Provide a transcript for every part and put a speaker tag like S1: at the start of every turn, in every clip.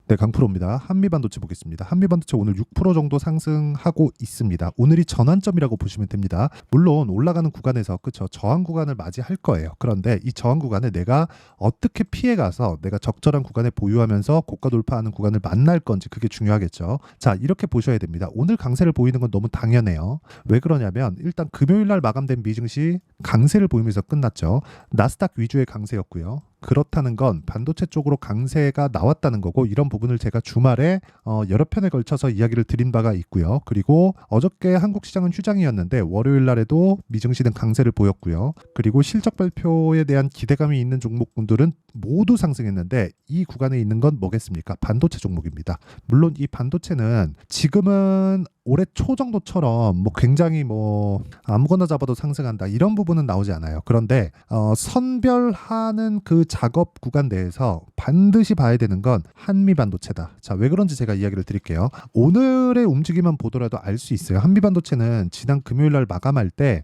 S1: 네, 강프로입니다. 한미반도체 보겠습니다. 한미반도체 오늘 6% 정도 상승하고 있습니다. 오늘이 전환점이라고 보시면 됩니다. 물론 올라가는 구간에서 그쵸 저항 구간을 맞이할 거예요. 그런데 이 저항 구간을 내가 어떻게 피해가서 내가 적절한 구간에 보유하면서 고가 돌파하는 구간을 만날 건지 그게 중요하겠죠. 자, 이렇게 보셔야 됩니다. 오늘 강세를 보이는 건 너무 당연해요. 왜 그러냐면 일단 금요일 날 마감된 미증시 강세를 보이면서 끝났죠. 나스닥 위주의 강세였고요. 그렇다는 건 반도체 쪽으로 강세가 나왔다는 거고, 이런 부분을 제가 주말에 여러 편에 걸쳐서 이야기를 드린 바가 있고요. 그리고 어저께 한국 시장은 휴장이었는데 월요일 날에도 미증시는 강세를 보였고요. 그리고 실적 발표에 대한 기대감이 있는 종목군들은 모두 상승했는데 이 구간에 있는 건 뭐겠습니까? 반도체 종목입니다. 물론 이 반도체는 지금은 올해 초 정도처럼 뭐 굉장히 뭐 아무거나 잡아도 상승한다 이런 부분은 나오지 않아요. 그런데 선별하는 그 작업 구간 내에서 반드시 봐야 되는 건 한미 반도체다. 자, 왜 그런지 제가 이야기를 드릴게요. 오늘의 움직임만 보더라도 알 수 있어요. 한미 반도체는 지난 금요일 날 마감할 때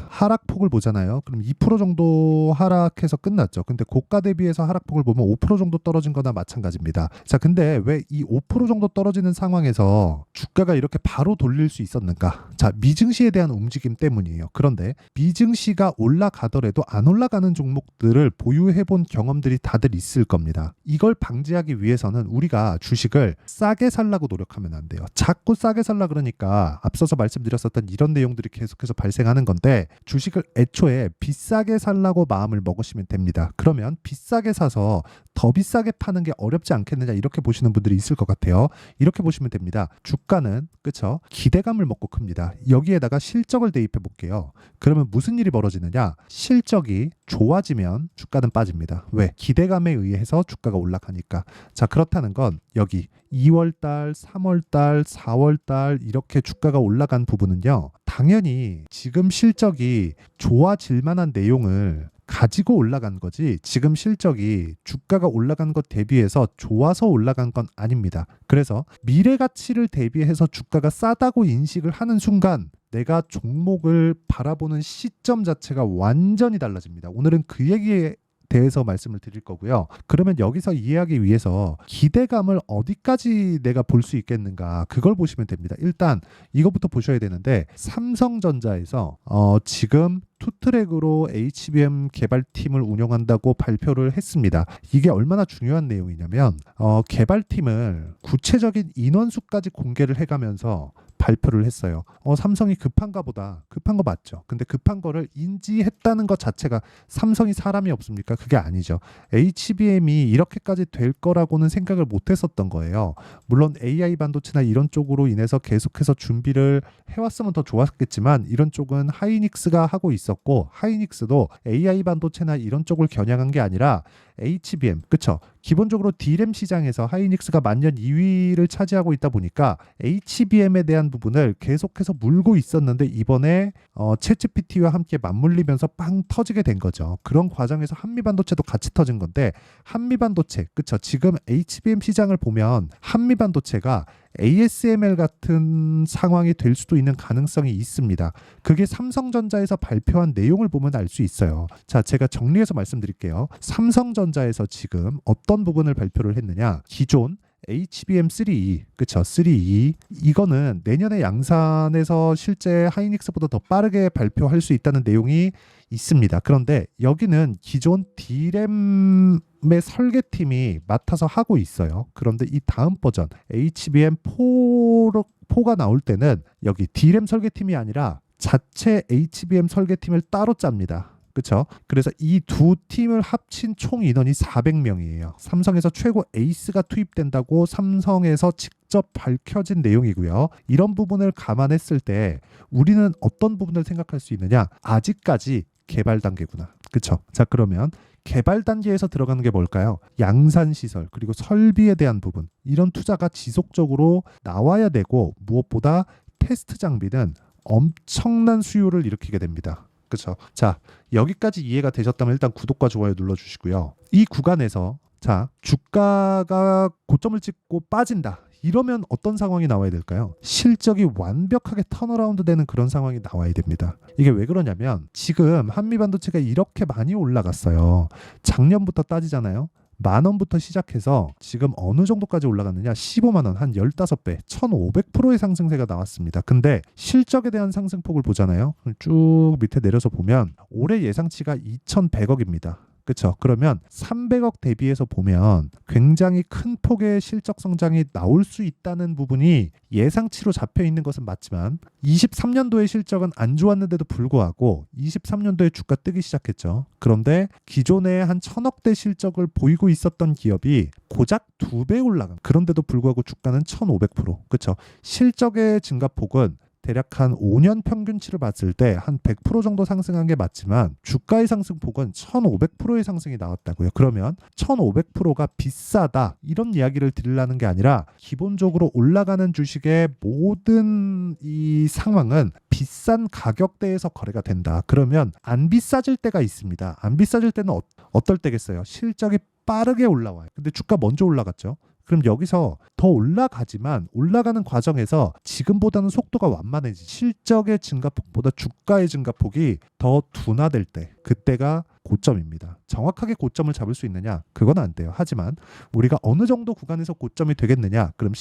S1: 하락폭을 보잖아요. 그럼 2% 정도 하락해서 끝났죠. 근데 고가 대비해서 하락폭을 보면 5% 정도 떨어진 거나 마찬가지입니다. 자, 근데 왜 이 5% 정도 떨어지는 상황에서 주가가 이렇게 바로 돌릴 수 있었는가? 자, 미증시에 대한 움직임 때문이에요. 그런데 미증시가 올라가더라도 안 올라가는 종목들을 보유해본 경험들이 다들 있을 겁니다. 이걸 방지하기 위해서는 우리가 주식을 싸게 살라고 노력하면 안 돼요. 자꾸 싸게 살라 그러니까 앞서서 말씀드렸었던 이런 내용들이 계속해서 발생하는 건데, 주식을 애초에 비싸게 살라고 마음을 먹으시면 됩니다. 그러면 비싸게 사서 더 비싸게 파는 게 어렵지 않겠느냐, 이렇게 보시는 분들이 있을 것 같아요. 이렇게 보시면 됩니다. 주가는 그쵸? 기대감을 먹고 큽니다. 여기에다가 실적을 대입해 볼게요. 그러면 무슨 일이 벌어지느냐? 실적이 좋아지면 주가는 빠집니다. 왜? 기대감에 의해서 주가가 올라가니까. 자, 그렇다는 건 여기 2월달, 3월달, 4월달 이렇게 주가가 올라간 부분은요, 당연히 지금 실적이 좋아질 만한 내용을 가지고 올라간 거지, 지금 실적이 주가가 올라간 것 대비해서 좋아서 올라간 건 아닙니다. 그래서 미래 가치를 대비해서 주가가 싸다고 인식을 하는 순간 내가 종목을 바라보는 시점 자체가 완전히 달라집니다. 오늘은 그 얘기에 대해서 말씀을 드릴 거고요. 그러면 여기서 이해하기 위해서 기대감을 어디까지 내가 볼 수 있겠는가, 그걸 보시면 됩니다. 일단 이것부터 보셔야 되는데, 삼성전자에서 지금 투트랙으로 HBM 개발팀을 운영한다고 발표를 했습니다. 이게 얼마나 중요한 내용이냐면 개발팀을 구체적인 인원수까지 공개를 해가면서 발표를 했어요. 삼성이 급한가 보다. 급한 거 맞죠. 근데 급한 거를 인지했다는 것 자체가, 삼성이 사람이 없습니까? 그게 아니죠. HBM이 이렇게까지 될 거라고는 생각을 못 했었던 거예요. 물론 AI 반도체나 이런 쪽으로 인해서 계속해서 준비를 해왔으면 더 좋았겠지만, 이런 쪽은 하이닉스가 하고 있었고, 하이닉스도 AI 반도체나 이런 쪽을 겨냥한 게 아니라 HBM, 그쵸? 기본적으로 D램 시장에서 하이닉스가 만년 2위를 차지하고 있다 보니까 HBM에 대한 부분을 계속해서 물고 있었는데, 이번에 챗GPT와 함께 맞물리면서 빵 터지게 된 거죠. 그런 과정에서 한미반도체도 같이 터진 건데, 한미반도체, 그쵸? 지금 HBM 시장을 보면 한미반도체가 ASML 같은 상황이 될 수도 있는 가능성이 있습니다. 그게 삼성전자에서 발표한 내용을 보면 알 수 있어요. 자, 제가 정리해서 말씀드릴게요. 삼성전자에서 지금 어떤 부분을 발표를 했느냐? 기존 HBM3E, 그쵸? 3E. 이거는 내년에 양산에서 실제 하이닉스보다 더 빠르게 발표할 수 있다는 내용이 있습니다. 그런데 여기는 기존 D램의 설계팀이 맡아서 하고 있어요. 그런데 이 다음 버전 HBM4가 나올 때는 여기 D램 설계팀이 아니라 자체 HBM 설계팀을 따로 짭니다. 그렇죠? 그래서 이 두 팀을 합친 총 인원이 400명이에요. 삼성에서 최고 에이스가 투입된다고 삼성에서 직접 밝혀진 내용이고요. 이런 부분을 감안했을 때 우리는 어떤 부분을 생각할 수 있느냐? 아직까지 개발 단계구나. 그렇죠? 자, 그러면 개발 단계에서 들어가는 게 뭘까요? 양산 시설, 그리고 설비에 대한 부분. 이런 투자가 지속적으로 나와야 되고, 무엇보다 테스트 장비는 엄청난 수요를 일으키게 됩니다. 그렇죠? 자, 여기까지 이해가 되셨다면 일단 구독과 좋아요 눌러주시고요. 이 구간에서 자, 주가가 고점을 찍고 빠진다. 이러면 어떤 상황이 나와야 될까요? 실적이 완벽하게 턴어라운드 되는 그런 상황이 나와야 됩니다. 이게 왜 그러냐면 지금 한미반도체가 이렇게 많이 올라갔어요. 작년부터 따지잖아요. 10,000원부터 시작해서 지금 어느 정도까지 올라갔느냐? 15만 원, 한 15배, 1,500%의 상승세가 나왔습니다. 근데 실적에 대한 상승폭을 보잖아요. 쭉 밑에 내려서 보면 올해 예상치가 2,100억입니다. 그렇죠. 그러면 300억 대비해서 보면 굉장히 큰 폭의 실적 성장이 나올 수 있다는 부분이 예상치로 잡혀 있는 것은 맞지만 23년도의 실적은 안 좋았는데도 불구하고 23년도에 주가 뜨기 시작했죠. 그런데 기존에 한 1,000억대 실적을 보이고 있었던 기업이 고작 2배 올라간, 그런데도 불구하고 주가는 1,500%. 그렇죠. 실적의 증가폭은 대략 한 5년 평균치를 봤을 때 한 100% 정도 상승한 게 맞지만 주가의 상승폭은 1,500%의 상승이 나왔다고요. 그러면 1,500%가 비싸다, 이런 이야기를 드리려는 게 아니라 기본적으로 올라가는 주식의 모든 이 상황은 비싼 가격대에서 거래가 된다. 그러면 안 비싸질 때가 있습니다. 안 비싸질 때는 어떨 때겠어요? 실적이 빠르게 올라와요. 근데 주가 먼저 올라갔죠. 그럼 여기서 더 올라가지만 올라가는 과정에서 지금보다는 속도가 완만해지, 실적의 증가폭보다 주가의 증가폭이 더 둔화될 때, 그때가 고점입니다. 정확하게 고점을 잡을 수 있느냐? 그건 안 돼요. 하지만 우리가 어느 정도 구간에서 고점이 되겠느냐? 그럼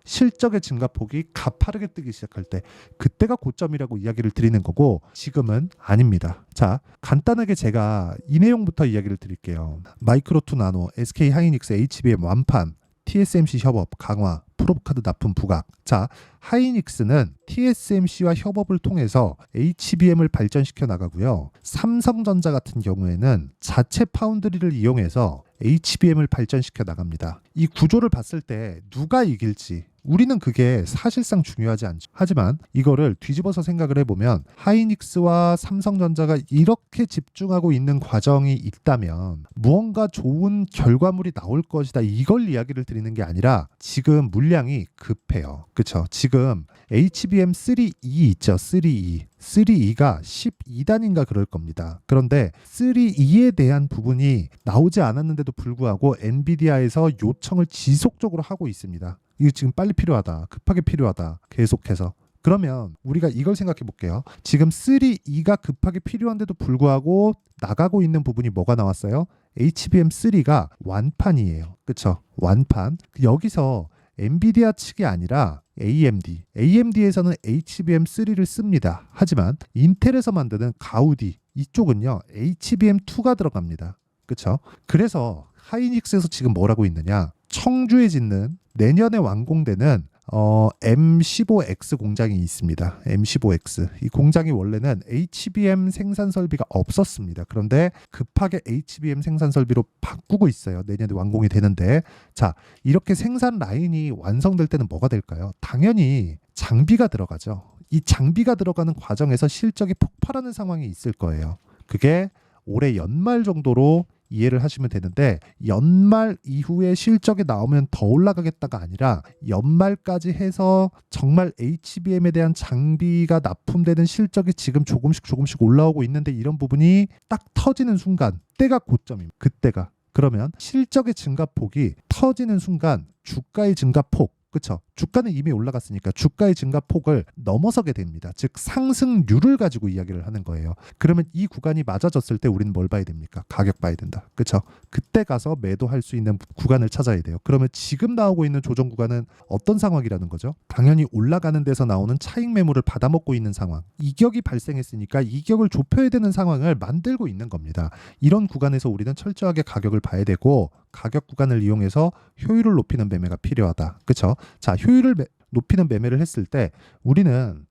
S1: 실적의 증가폭이 가파르게 뜨기 시작할 때, 그때가 고점이라고 이야기를 드리는 거고, 지금은 아닙니다. 자, 간단하게 제가 이 내용부터 이야기를 드릴게요. 마이크로투 나노, SK 하이닉스, HBM 완판, TSMC 협업 강화, 프로브카드 납품 부각. 자, 하이닉스는 TSMC와 협업을 통해서 HBM을 발전시켜 나가고요. 삼성전자 같은 경우에는 자체 파운드리를 이용해서 HBM을 발전시켜 나갑니다. 이 구조를 봤을 때 누가 이길지 우리는 그게 사실상 중요하지 않죠. 하지만 이거를 뒤집어서 생각을 해보면 하이닉스와 삼성전자가 이렇게 집중하고 있는 과정이 있다면 무언가 좋은 결과물이 나올 것이다, 이걸 이야기를 드리는 게 아니라 지금 물량이 급해요. 그렇죠? 지금 HBM3E 있죠. 3E. 3E가 12단인가 그럴 겁니다. 그런데 3E에 대한 부분이 나오지 않았는데도 불구하고 엔비디아에서 요청을 지속적으로 하고 있습니다. 이거 지금 빨리 필요하다, 급하게 필요하다, 계속해서. 그러면 우리가 이걸 생각해 볼게요. 지금 3E가 급하게 필요한데도 불구하고 나가고 있는 부분이 뭐가 나왔어요? HBM3가 완판이에요. 그렇죠? 완판. 여기서 엔비디아 측이 아니라 AMD에서는 HBM3를 씁니다. 하지만 인텔에서 만드는 가우디, 이쪽은요 HBM2가 들어갑니다. 그렇죠? 그래서 하이닉스에서 지금 뭘 하고 있느냐? 청주에 짓는, 내년에 완공되는 M15X 공장이 있습니다. M15X. 이 공장이 원래는 HBM 생산 설비가 없었습니다. 그런데 급하게 HBM 생산 설비로 바꾸고 있어요. 내년에 완공이 되는데. 자, 이렇게 생산 라인이 완성될 때는 뭐가 될까요? 당연히 장비가 들어가죠. 이 장비가 들어가는 과정에서 실적이 폭발하는 상황이 있을 거예요. 그게 올해 연말 정도로 이해를 하시면 되는데, 연말 이후에 실적이 나오면 더 올라가겠다가 아니라 연말까지 해서 정말 HBM에 대한 장비가 납품되는 실적이 지금 조금씩 올라오고 있는데, 이런 부분이 딱 터지는 순간, 때가 고점입니다. 그때가. 그러면 실적의 증가폭이 터지는 순간 주가의 증가폭, 그렇죠? 주가는 이미 올라갔으니까 주가의 증가폭을 넘어서게 됩니다. 즉 상승률을 가지고 이야기를 하는 거예요. 그러면 이 구간이 맞아졌을 때 우리는 뭘 봐야 됩니까? 가격 봐야 된다. 그렇죠? 그때 가서 매도할 수 있는 구간을 찾아야 돼요. 그러면 지금 나오고 있는 조정 구간은 어떤 상황이라는 거죠? 당연히 올라가는 데서 나오는 차익 매물을 받아먹고 있는 상황. 이격이 발생했으니까 이격을 좁혀야 되는 상황을 만들고 있는 겁니다. 이런 구간에서 우리는 철저하게 가격을 봐야 되고, 가격 구간을 이용해서 효율을 높이는 매매가 필요하다. 그렇죠? 자, 효율을 높이는 매매를 했을 때 우리는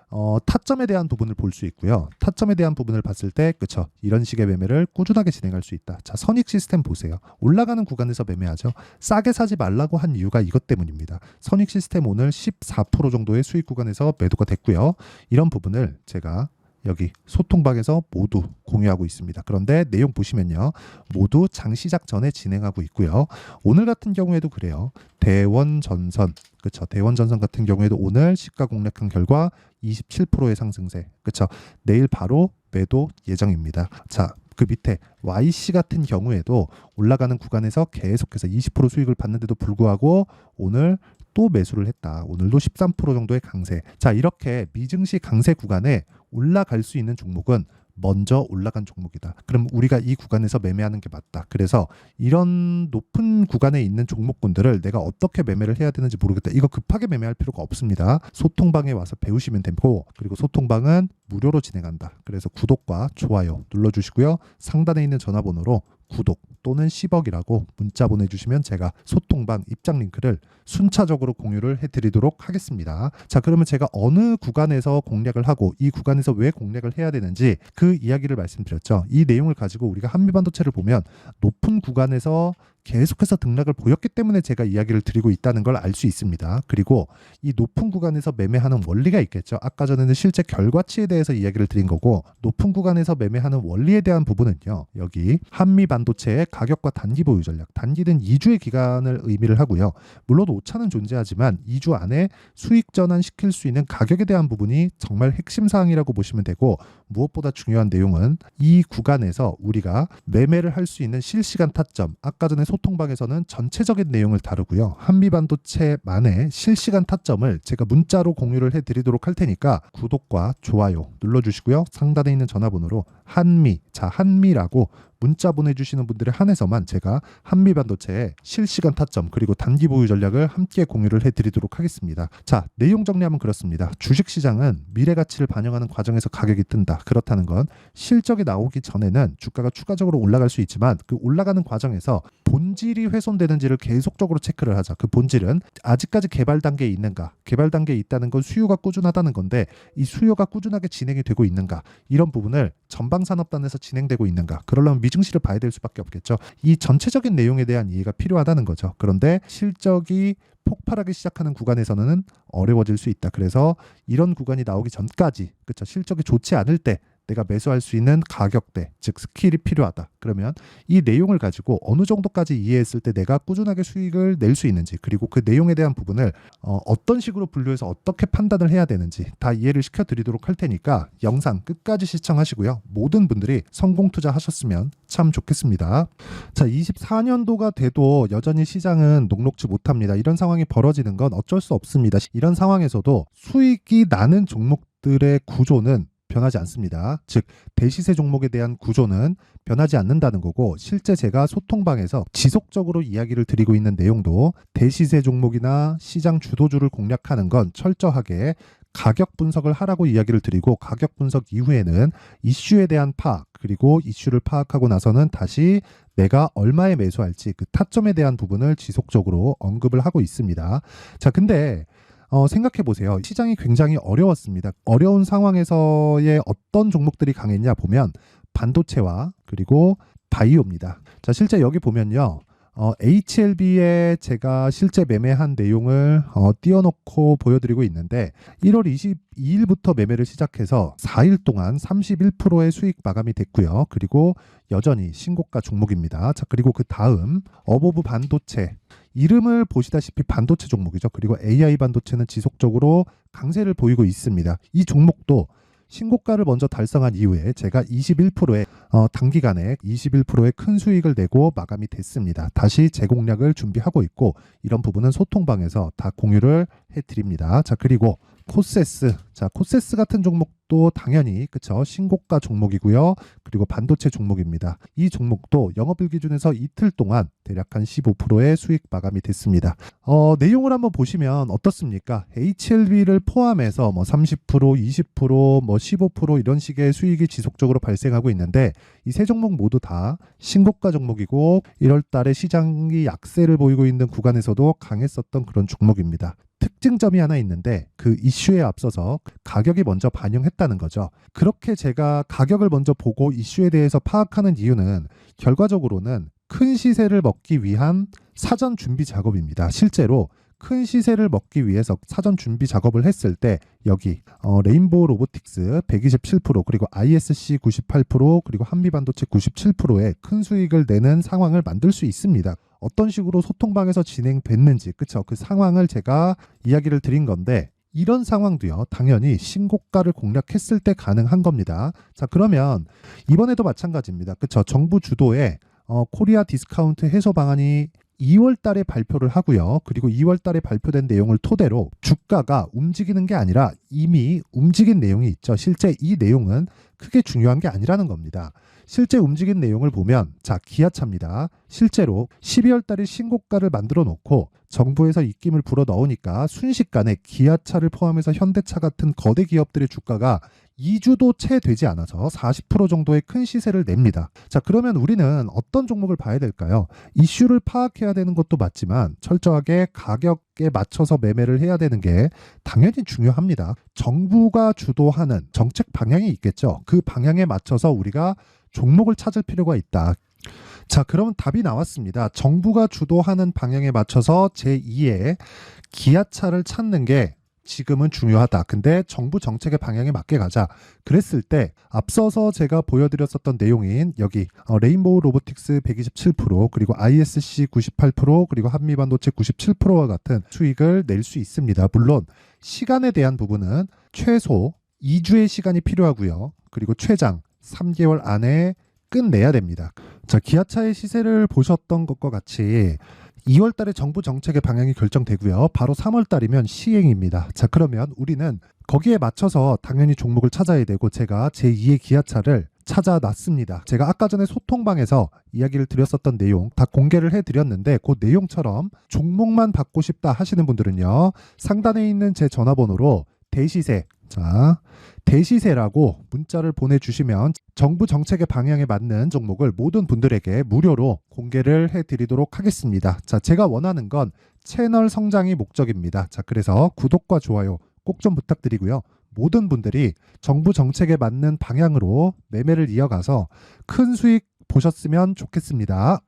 S1: 타점에 대한 부분을 볼 수 있고요. 타점에 대한 부분을 봤을 때, 그렇죠? 이런 식의 매매를 꾸준하게 진행할 수 있다. 자, 선익 시스템 보세요. 올라가는 구간에서 매매하죠. 싸게 사지 말라고 한 이유가 이것 때문입니다. 선익 시스템 오늘 14% 정도의 수익 구간에서 매도가 됐고요. 이런 부분을 제가 여기 소통방에서 모두 공유하고 있습니다. 그런데 내용 보시면요, 모두 장 시작 전에 진행하고 있고요. 오늘 같은 경우에도 그래요. 대원전선, 그렇죠? 대원전선 같은 경우에도 오늘 시가 공략한 결과 27%의 상승세, 그렇죠? 내일 바로 매도 예정입니다. 자, 그 밑에 YC 같은 경우에도 올라가는 구간에서 계속해서 20% 수익을 받는데도 불구하고 오늘 또 매수를 했다. 오늘도 13% 정도의 강세. 자, 이렇게 미증시 강세 구간에 올라갈 수 있는 종목은 먼저 올라간 종목이다. 그럼 우리가 이 구간에서 매매하는 게 맞다. 그래서 이런 높은 구간에 있는 종목군들을 내가 어떻게 매매를 해야 되는지 모르겠다. 이거 급하게 매매할 필요가 없습니다. 소통방에 와서 배우시면 되고, 그리고 소통방은 무료로 진행한다. 그래서 구독과 좋아요 눌러주시고요. 상단에 있는 전화번호로 구독 또는 10억이라고 문자 보내주시면 제가 소통방 입장 링크를 순차적으로 공유를 해드리도록 하겠습니다. 자, 그러면 제가 어느 구간에서 공략을 하고 이 구간에서 왜 공략을 해야 되는지 그 이야기를 말씀드렸죠. 이 내용을 가지고 우리가 한미반도체를 보면 높은 구간에서 계속해서 등락을 보였기 때문에 제가 이야기를 드리고 있다는 걸 알 수 있습니다. 그리고 이 높은 구간에서 매매하는 원리가 있겠죠. 아까 전에는 실제 결과치에 대해서 이야기를 드린 거고, 높은 구간에서 매매하는 원리에 대한 부분은요, 여기 한미반도체의 가격과 단기 보유 전략, 단기는 2주의 기간을 의미를 하고요. 물론 오차는 존재하지만 2주 안에 수익 전환시킬 수 있는 가격에 대한 부분이 정말 핵심 사항이라고 보시면 되고, 무엇보다 중요한 내용은 이 구간에서 우리가 매매를 할 수 있는 실시간 타점, 아까 전에 소통방에서는 전체적인 내용을 다루고요. 한미반도체만의 실시간 타점을 제가 문자로 공유를 해드리도록 할 테니까 구독과 좋아요 눌러주시고요. 상단에 있는 전화번호로 한미라고 문자 보내주시는 분들에 한해서만 제가 한미반도체의 실시간 타점 그리고 단기 보유 전략을 함께 공유를 해드리도록 하겠습니다. 자, 내용 정리하면 그렇습니다. 주식시장은 미래 가치를 반영하는 과정에서 가격이 뜬다. 그렇다는 건 실적이 나오기 전에는 주가가 추가적으로 올라갈 수 있지만 그 올라가는 과정에서 본질이 훼손되는지를 계속적으로 체크를 하자. 그 본질은 아직까지 개발 단계에 있는가, 개발 단계에 있다는 건 수요가 꾸준하다는 건데 이 수요가 꾸준하게 진행이 되고 있는가, 이런 부분을 전방산업단에서 진행되고 있는가, 그러려면 미증시를 봐야 될 수밖에 없겠죠. 이 전체적인 내용에 대한 이해가 필요하다는 거죠. 그런데 실적이 폭발하기 시작하는 구간에서는 어려워질 수 있다. 그래서 이런 구간이 나오기 전까지, 그렇죠, 실적이 좋지 않을 때 내가 매수할 수 있는 가격대, 즉 스킬이 필요하다. 그러면 이 내용을 가지고 어느 정도까지 이해했을 때 내가 꾸준하게 수익을 낼 수 있는지, 그리고 그 내용에 대한 부분을 어떤 식으로 분류해서 어떻게 판단을 해야 되는지 다 이해를 시켜드리도록 할 테니까 영상 끝까지 시청하시고요. 모든 분들이 성공 투자하셨으면 참 좋겠습니다. 자, 24년도가 돼도 여전히 시장은 녹록지 못합니다. 이런 상황이 벌어지는 건 어쩔 수 없습니다. 이런 상황에서도 수익이 나는 종목들의 구조는 변하지 않습니다. 즉 대시세 종목에 대한 구조는 변하지 않는다는 거고, 실제 제가 소통방에서 지속적으로 이야기를 드리고 있는 내용도 대시세 종목이나 시장 주도주를 공략하는 건 철저하게 가격 분석을 하라고 이야기를 드리고, 가격 분석 이후에는 이슈에 대한 파악, 그리고 이슈를 파악하고 나서는 다시 내가 얼마에 매수할지 그 타점에 대한 부분을 지속적으로 언급을 하고 있습니다. 자, 근데 생각해 보세요. 시장이 굉장히 어려웠습니다. 어려운 상황에서의 어떤 종목들이 강했냐 보면 반도체와 그리고 바이오입니다. 자, 실제 여기 보면요. HLB에 제가 실제 매매한 내용을 띄워놓고 보여드리고 있는데 1월 22일부터 매매를 시작해서 4일 동안 31%의 수익 마감이 됐고요. 그리고 여전히 신고가 종목입니다. 자, 그리고 그 다음 어보브 반도체, 이름을 보시다시피 반도체 종목이죠. 그리고 AI 반도체는 지속적으로 강세를 보이고 있습니다. 이 종목도 신고가를 먼저 달성한 이후에 제가 21%의 단기간에 21%의 큰 수익을 내고 마감이 됐습니다. 다시 재공략을 준비하고 있고, 이런 부분은 소통방에서 다 공유를 해드립니다. 자, 그리고 코세스, 자, 코세스 같은 종목도 당연히 그쵸, 신고가 종목이고요. 그리고 반도체 종목입니다. 이 종목도 영업일 기준에서 이틀 동안 대략 한 15%의 수익 마감이 됐습니다. 내용을 한번 보시면 어떻습니까? HLB를 포함해서 뭐 30%, 20%, 뭐 15% 이런 식의 수익이 지속적으로 발생하고 있는데, 이 세 종목 모두 다 신고가 종목이고 1월 달에 시장이 약세를 보이고 있는 구간에서도 강했었던 그런 종목입니다. 특징점이 하나 있는데 그 이슈에 앞서서 가격이 먼저 반영했다는 거죠. 그렇게 제가 가격을 먼저 보고 이슈에 대해서 파악하는 이유는 결과적으로는 큰 시세를 먹기 위한 사전 준비 작업입니다. 실제로 큰 시세를 먹기 위해서 사전 준비 작업을 했을 때 여기 레인보우 로보틱스 127%, 그리고 ISC 98%, 그리고 한미반도체 97%의 큰 수익을 내는 상황을 만들 수 있습니다. 어떤 식으로 소통방에서 진행됐는지, 그쵸, 그 상황을 제가 이야기를 드린 건데, 이런 상황도요 당연히 신고가를 공략했을 때 가능한 겁니다. 자, 그러면 이번에도 마찬가지입니다. 그쵸, 정부 주도의 코리아 디스카운트 해소 방안이 2월 달에 발표를 하고요. 그리고 2월 달에 발표된 내용을 토대로 주가가 움직이는 게 아니라 이미 움직인 내용이 있죠. 실제 이 내용은 크게 중요한 게 아니라는 겁니다. 실제 움직인 내용을 보면 자, 기아차입니다. 실제로 12월 달에 신고가를 만들어 놓고 정부에서 입김을 불어 넣으니까 순식간에 기아차를 포함해서 현대차 같은 거대 기업들의 주가가 2주도 채 되지 않아서 40% 정도의 큰 시세를 냅니다. 자, 그러면 우리는 어떤 종목을 봐야 될까요? 이슈를 파악해야 되는 것도 맞지만 철저하게 가격에 맞춰서 매매를 해야 되는 게 당연히 중요합니다. 정부가 주도하는 정책 방향이 있겠죠. 그 방향에 맞춰서 우리가 종목을 찾을 필요가 있다. 자, 그러면 답이 나왔습니다. 정부가 주도하는 방향에 맞춰서 제2의 기아차를 찾는 게 지금은 중요하다. 근데 정부 정책의 방향에 맞게 가자. 그랬을 때 앞서서 제가 보여드렸었던 내용인 여기 레인보우 로보틱스 127% 그리고 ISC 98% 그리고 한미반도체 97%와 같은 수익을 낼 수 있습니다. 물론 시간에 대한 부분은 최소 2주의 시간이 필요하고요. 그리고 최장 3개월 안에 끝내야 됩니다. 자, 기아차의 시세를 보셨던 것과 같이 2월 달에 정부 정책의 방향이 결정되고요. 바로 3월 달이면 시행입니다. 자, 그러면 우리는 거기에 맞춰서 당연히 종목을 찾아야 되고 제가 제2의 기아차를 찾아놨습니다. 제가 아까 전에 소통방에서 이야기를 드렸었던 내용 다 공개를 해드렸는데 그 내용처럼 종목만 받고 싶다 하시는 분들은요. 상단에 있는 제 전화번호로 대시세, 자, 대시세라고 문자를 보내주시면 정부 정책의 방향에 맞는 종목을 모든 분들에게 무료로 공개를 해드리도록 하겠습니다. 자, 제가 원하는 건 채널 성장이 목적입니다. 자, 그래서 구독과 좋아요 꼭 좀 부탁드리고요. 모든 분들이 정부 정책에 맞는 방향으로 매매를 이어가서 큰 수익 보셨으면 좋겠습니다.